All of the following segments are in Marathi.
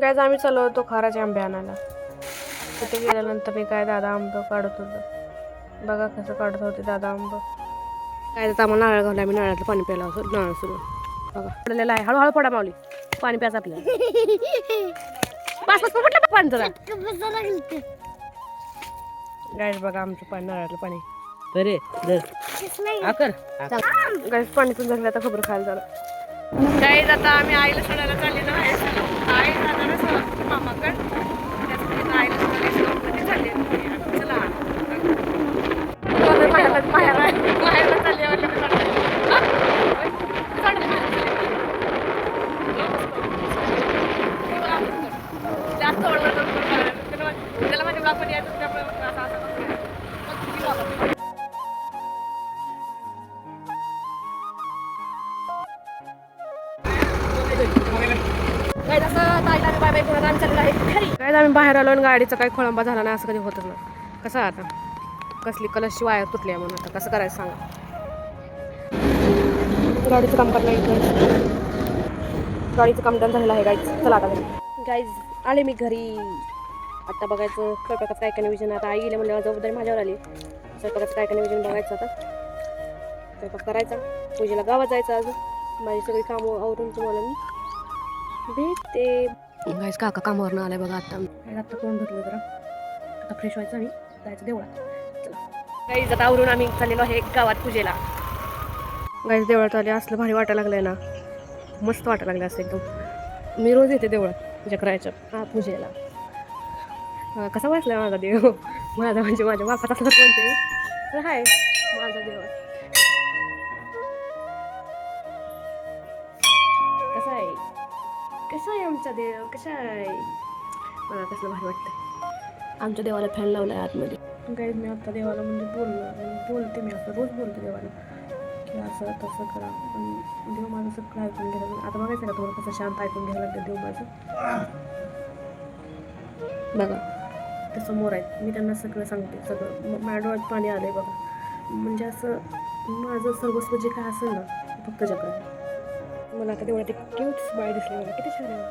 गायज आम्ही चाललो होतो खाराचे आंबे आणायला. तिथे गेल्यानंतर मी काय दादा आंब काढत होतं. बघा कसं काढत होते दादा आंब. काय तर आम्हाला नारळ घालला, मी नारळातलं पाणी प्यायला होतं. नारळ सुरू बघा पडलेलं आहे. हळूहळू पडा माऊली, पाणी प्यायचं आपल्याला. पाच पाच पडलं पाणी जरा. गायज बघा आमचं पाणी, नारळातलं पाणी. अरे आकर गायज पाणी पण झालं, आता खबर खायला झालं. गायज आता आम्ही आईला सोडायला चाललेलो आहे. आई जाणार मामाकडे, त्यासाठी आईला सोडायला चालले. चला माहेरला चालले. जास्त त्याला माझ्या ब्लॉग मध्ये यायचं त्यामुळे काय आम्ही बाहेर आलो आणि गाडीचा काही खोळंबा झाला नाही, असं कधी होतच नाही. कसं आता कसली कलशची वायर तुटली म्हणून आता कसं करायचं सांगा. गाडीचं काम करणार गाडीचं काम डन झालेलं आहे गाईज. चला आता गाईज आले मी घरी. आता बघायचं स्वयंपाकाचं काय काय नियोजन. आता आई गेले म्हणजे जबाबदारी माझ्यावर आली. स्वयंपाकाचं काय काय नियोजन बघायचं. आता स्वयंपाक करायचा, पूजेला गावात जायचं. अजून माझी सगळी कामं आवरून तुम्हाला मी भेटते. गाईज काका कामावरनं आलाय बघा. आता कोण धुतलं जरा, आता फ्रेश व्हायचं आणि जायचं देवळात. चला गाईज आता आवरून आम्ही चाललेलो आहे गावात पूजेला. गाईज देवळात आले, असलं भारी वाटायला लागलंय ना, मस्त वाटायला लागलं असं एकदम. मी रोज येते देवळात जकरायच्या पूजेला. कसा वाचलाय माझा देव. माझा म्हणजे माझ्या बापाचा असं बोलते तर हाय माझा देव. कसा आहे आमचा देव, कसा आहे. मला कसलं भारी वाटतंय. आमच्या देवाला फॅन लावलाय आतमध्ये. काही मी आता देवाला म्हणजे बोलते मी असं रोज बोलते देवाला की असं तसं करा. पण देव माझं सगळं ऐकून घ्यायला. आता बघायचं का तुम्हाला कसं शांत ऐकून घ्यायला लागतं देव माझं. बघा ते समोर आहेत, मी त्यांना सगळं सांगते. सगळं माझ्या डोळ्यात पाणी आलंय बघा. म्हणजे असं माझं सर्वस्व जे काय असेल ना फक्त जगात. मला आता तेवढं ते क्यूट स्माईल दिसली मला, किती छान आहे.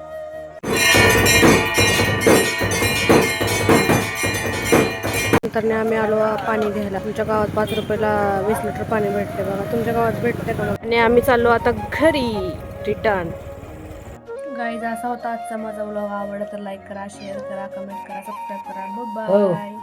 नंतर आम्ही आलो पाणी घ्यायला. तुमच्या गावात 5 रुपयाला 20 लिटर पाणी भेटते बघा. तुमच्या गावात भेटते का? आणि आम्ही चाललो आता घरी रिटर्न. गाईज असा होता आजचा माझा व्लॉग. आवडला तर लाईक करा, शेअर करा, कमेंट करा, सबस्क्राईब करा. बाय.